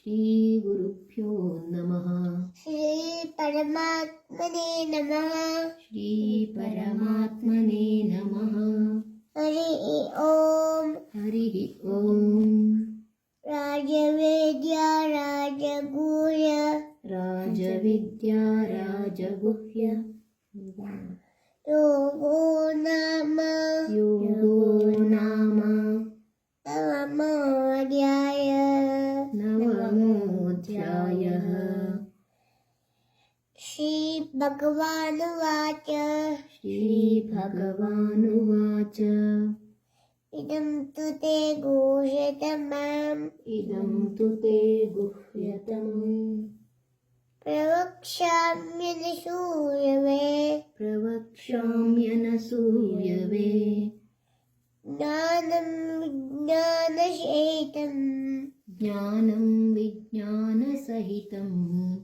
ಶ್ರೀ ಗುರುಭ್ಯೋ ನಮಃ. ಶ್ರೀ ಪರಮಾತ್ಮನೇ ನಮಃ. ಶ್ರೀ ಪರಮಾತ್ಮನೇ ನಮಃ. ಹರಿ ಓಂ. ಹರಿ ಓಂ. ರಾಜವೇದ್ಯ ರಾಜಗುಹ್ಯ ರಾಜವಿದ್ಯಾ ರಾಜಗುಹ್ಯ ಯೋಗೋ ನಾಮ ಯೋಗೋ ನಾಮ ನವಮೋऽಧ್ಯಾಯ. ನವಮೋऽಧ್ಯಾಯಃ. ಶ್ರೀ ಭಗವಾನುವಾಚ. ಶ್ರೀ ಭಗವಾನುವಾಚ. ಇದಂ ತು ತೇ ಗುಹ್ಯತಮಂ ಇದಂ ತು ತೇ ಗುಹ್ಯತಮಂ ಪ್ರವಕ್ಷ್ಯಾಮ್ಯನಸೂಯವೆ. ಪ್ರವಕ್ಷ್ಯಾಮ್ಯನಸೂಯವೆ. ಜ್ಞಾನಂ ವಿಜ್ಞಾನಸಹಿತಂ ಜ್ಞಾನಂ ವಿಜ್ಞಾನಸಹಿತಂ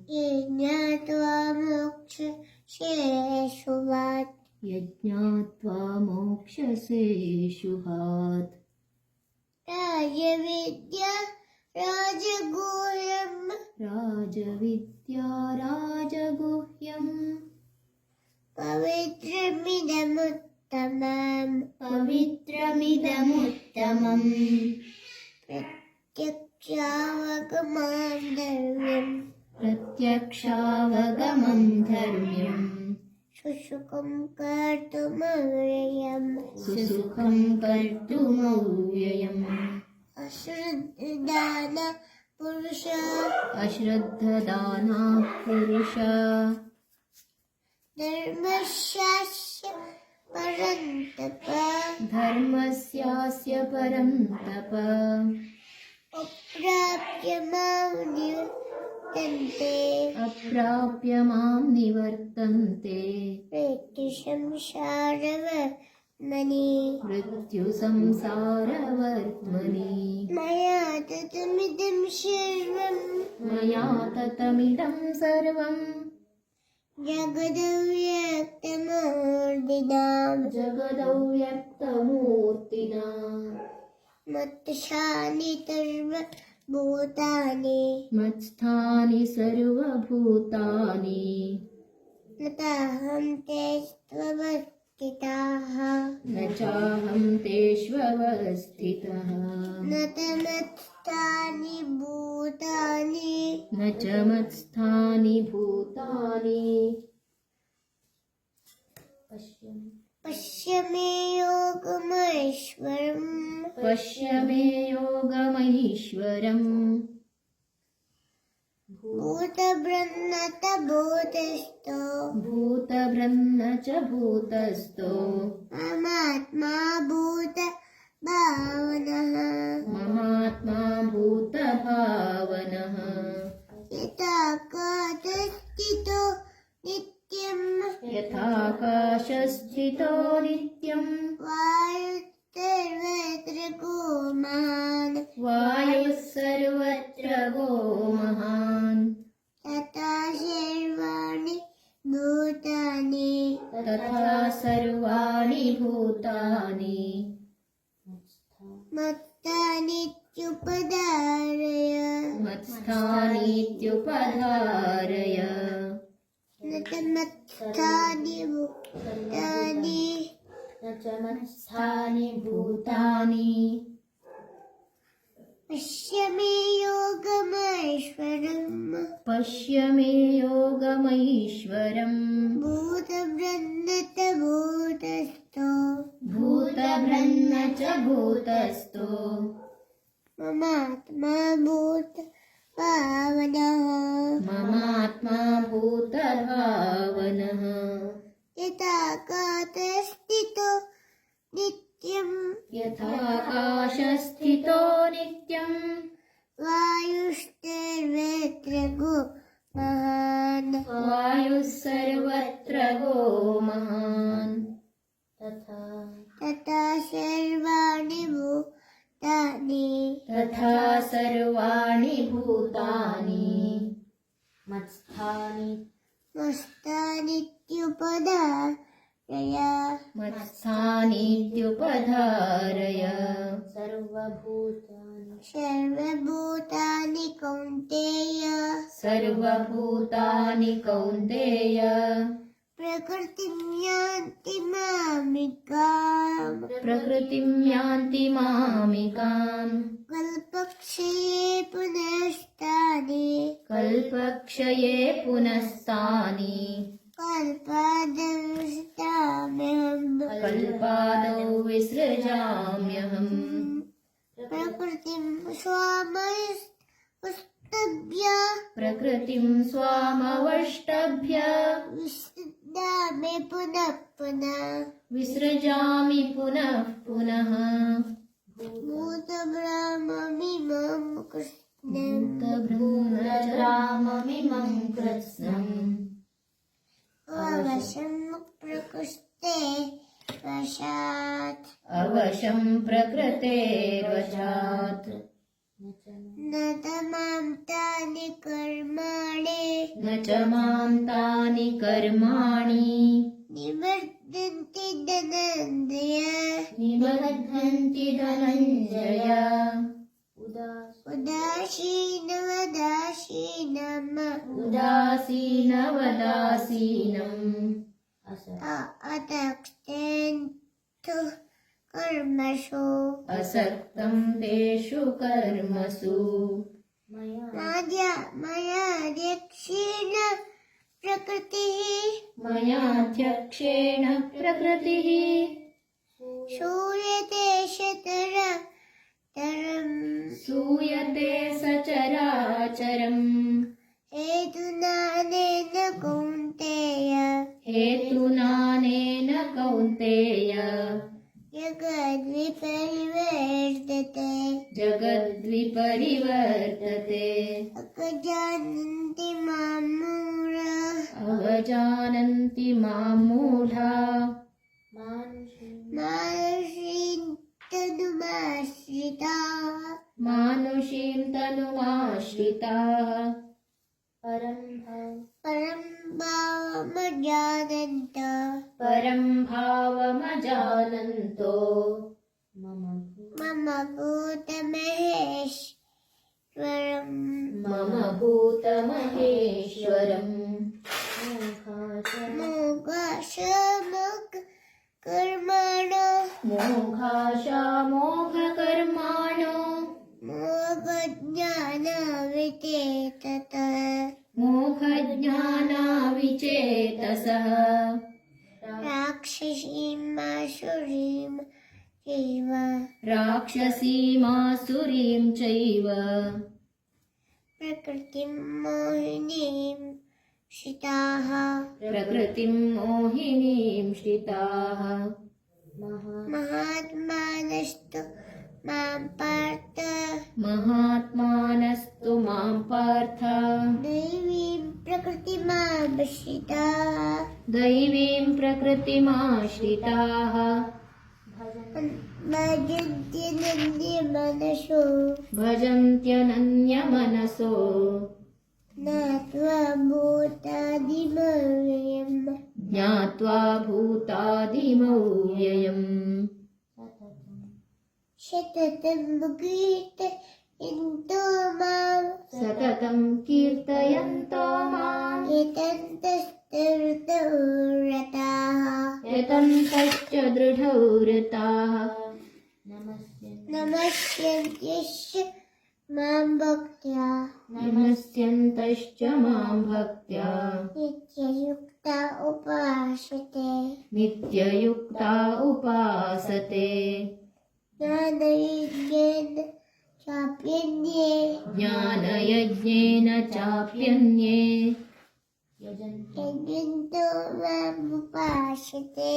ಯಜ್ಞಾತ್ವಾ ಮೋಕ್ಷಶೇಷುವಾತ್. ಯಜ್ಞಾತ್ವಾ ಮೋಕ್ಷಸೇ ಶುಭಾತ್. ರಾಜವಿದ್ಯಾ ರಾಜಗುಹ್ಯಂ ರಾಜವಿದ್ಯಾ ರಾಜಗುಹ್ಯಂ ಪವಿತ್ರಮಿದಮುತ್ತಮಂ ಪವಿತ್ರಮಿದಮುತ್ತಮಂ ಪ್ರತ್ಯಕ್ಷಾವಗಮಂ ಧರ್ಮ್ಯಂ ಪ್ರತ್ಯಕ್ಷಾವಗಮಂ ಧರ್ಮ್ಯಂ ಸುಸುಖಂ ಕರ್ತುಮವ್ಯಯಂ ಸುಸುಖಂ ಕರ್ತುಮವ್ಯಯಂ. ಅಶ್ರದ್ಧಾನ ಪುರುಷ ಅಶ್ರದ್ಧದಾನಃ ಪುರುಷ ಧರ್ಮಶಾಸ್ತ್ರ ಪರಂತಪ. ಧರ್ಮಸ್ಯಾಸ್ಯ ಪರಂ ತಪ. ಅಪ್ರಾಪ್ಯ ಮಾಂ ನಿವರ್ತಂತೆ ಅಪ್ರಾಪ್ಯ ಮಾಂ ನಿವರ್ತಂತೆ ಮೃತ್ಯು ಸಂಸಾರವರ್ತ್ಮನಿ. ಮೃತ್ಯು ಸಂಸಾರವರ್ತ್ಮನಿ. ಮಯಾ ತತಮಿದಂ ಸರ್ವಂ ಮಯಾ ತತಮಿದಂ ಸರ್ವಂ ಜಗದವ್ಯಕ್ತಮೂರ್ತಿನಾ ಜಗದವ್ಯಕ್ತಮೂರ್ತಿನಾ ಮತ್ತಶಾನಿ ಸರ್ವಭೂತಾನಿ ಮತ್ಸ್ಥಾನಿ ಸರ್ವಭೂತಾನಿ ನತಾಹಂ ತೇಷ್ವವಸ್ಥಿತಃ ನ ಚಾಹಂ ತೇಷ್ವವಸ್ಥಿತಃ ನ ತಮತ್ಸ್ಥಾನಿ ಭೂತಾನಿ ನ ಚ ಮತ್ಸ್ಥಾನಿ ಭೂತಾನಿ. ಪಶ್ಯ ಮೇ ಯೋಗಮೈಶ್ವರಂ ಪಶ್ಯ ಮೇ ಯೋಗಮೈಶ್ವರಂ. ಭೂತಬೃನ್ನತ ಭೂತಸ್ಥೋ ಭೂತಭೃನ್ನ ಚ ಭೂತಸ್ಥೋ ಮಮಾತ್ಮ ಭೂತ ಭಾವನಃ. ಮಮಾತ್ಮಾ ಭೂತಭಾವನಃ. ಯಥಾಕಾಶಸ್ಥಿತೋ ನಿತ್ಯಂ ಯಥಾಕಾಶಸ್ಥಿತೋ ನಿತ್ಯಂ ವಾಯುಸ್ತರ್ವತ್ರ ಗೋಮಾನ್ ವಾಯುಃ ಸರ್ವತ್ರ ಗೋ ಮಹಾನ್. ತಥಾ ಸರ್ವಾಣಿ ಭೂತಾನಿ ತಥಾ ಸರ್ವಾಣಿ ಭೂತಾನಿ ಮತ್ತಾನಿತ್ಯುಪಧಾರಯ. ಮತ್ಸ್ಥಾನೀತ್ಯುಪಧಾರಯ. ನ ತಮತ್ಸ್ಥಾನಿ ಭೂತಾನಿ ನ ಚ ಮತ್ಸ್ಥಾನಿ ಭೂತಾನಿ. ಪಶ್ಯ ಮೇ ಯೋಗಮೈಶ್ವರಂ ಪಶ್ಯ ಮೇ ಯೋಗಮೈಶ್ವರಂ. ಭೂತಬೃನ್ನತ ಭೂತಸ್ಥೋ ಭೂತಭೃನ್ನ ಚ ಭೂತಸ್ಥೋ ಮಮಾತ್ಮ ಭೂತ ಭಾವನಃ. ಮಮಾತ್ಮಾ ಭೂತಭಾವನಃ. ಯಥಾಕಾಶಸ್ಥಿತೋ ನಿತ್ಯಂ ಯಥಾಕಾಶಸ್ಥಿತೋ ನಿತ್ಯಂ ವಾಯುಸ್ತರ್ವತ್ರ ಗೋ ಮಹಾನ್. ವಾಯುಃ ಸರ್ವತ್ರ ಗೋ ಮಹಾನ್. ತಥಾ ಸರ್ವಾಣಿ ಭೂತಾನಿ ತಥಾ ಸರ್ವಾಣಿ ಭೂತಾನಿ ಮತ್ಸ್ಥಾನಿ ಮಸ್ತಾನಿತ್ಯುಪಧಾರಯ. जय मत्स्थानीत्युपधारय सर्वभूतानि कौन्तेय सर्वभूतानि कौन्तेय प्रकृतिं यान्ति मामिकाम् प्रकृतिं यान्ति मामिकाम् कल्पक्षये पुनस्तानि कल्पक्षये पुनस्तानि कल्पादंस्ताम्यहम् कल्पादौ विसृजाम्यहम् प्रकृतिं स्वामस्तभ्य प्रकृतिं स्वामवष्टभ्य विसृजामि पुनः पुनः विसृजामि पुनः पुनः भूतब्रह्ममिमं कृष्णम् भूतभ्रूतग्राममिमं कृत्स्नम् अवशं प्रकृष्टे वशात् अवशं प्रकृतेर्वशात् न तमां तानि कर्माणि न च मां तानि कर्माणि निवर्तन्ति धनञ्जय निबध्नन्ति धनञ्जय उदासीनवदासीनम् अतक्तेन्तु कर्मसु असक्तं तेषु कर्मसु मयाध्यक्षेण प्रकृतिः मयाध्यक्षेण प्रकृतिः श्रूयते सूयते सचराचरम् हेतुनानेन कौन्तेय हेतुनानेन कौन्तेय जगद्विपरिवर्तते अजानन्ति मां मूढाः अवजानन्ति मां मूढा मानुषीं तनुमाश्रिताः परं भावमजानन्तो मम भूतमहेश्वरम् मोघाशामोघकर्माणो मोघज्ञानाविचेतसः राक्षसीमासुरीं चैव प्रकृतिं मोहिनीं श्रिताः प्रकृतिं मोहिनीं श्रिताः महात्मानस्तु मां पार्थ महात्मानस्तु मां पार्थ दैवीं प्रकृतिमाश्रिताः दैवीं प्रकृतिमाश्रिताः भजन्त्यनन्यमनसो ज्ञात्वा भूतादिमव्ययम् सततं कीर्तयन्तो माम् यतन्तश्च दृढौ रताः नमस्यन्त्यश्च मां भक्त्या नमस्यन्तश्च मां भक्त्या नित्ययुक्ता उपासते नित्ययुक्ता उपासते ज्ञानयज्ञेन चाप्यन्ये ज्ञानयज्ञेन चाप्यन्ये यजन्तो मामुपासते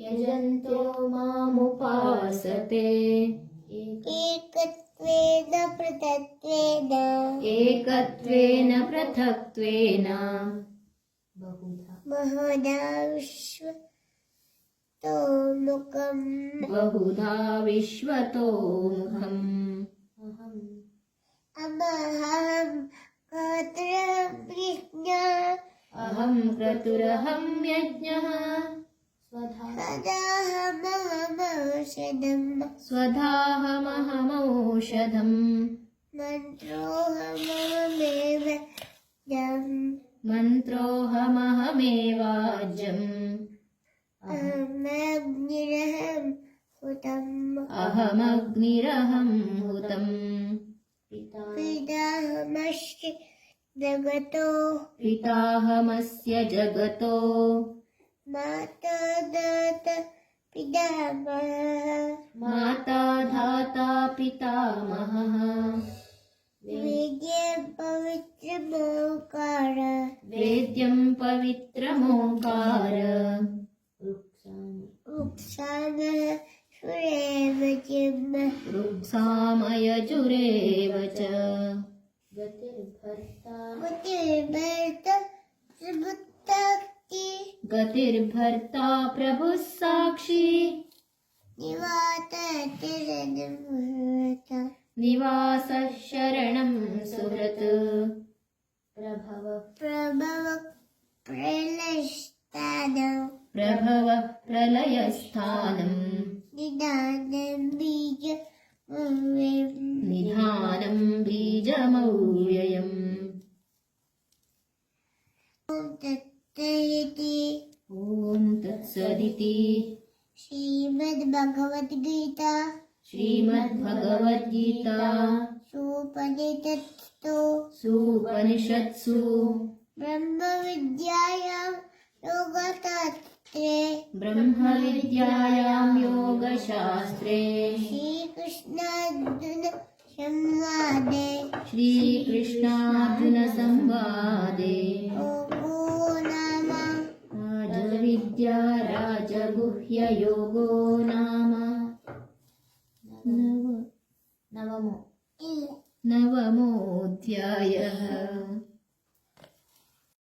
यजन्तो मामुपासते एकत्वेन पृथक्त्वेन एकत्वेन पृथक्त्वेन बहुधा विश्वतोमुखम् बहुधा विश्वतोमुखम् अहं क्रतुरहं अहं क्रतुरहं यज्ञः स्वधाहमहमौषधम् मन्त्रोऽहमहमेवाज्यम् अहमग्निरहं हुतम् पिताहमस्य जगतो माता धाता पितामहः वेद्यं पवित्रमोङ्कार ऋक्सामयजुरेव च गतिर्भर्ता प्रभुः साक्षी निवासः शरणं सुहृत् प्रभवः प्रलयस्थानम् निधानं बीजमव्ययम् ॐ तत्सदिति श्रीमद्भगवद्गीता सुपनिषत्सु ब्रह्मविद्यायां योगशास्त्रे श्रीकृष्णार्जुनसंवादे राजविद्या राजगुह्ययोगो नाम नवमोऽध्यायः।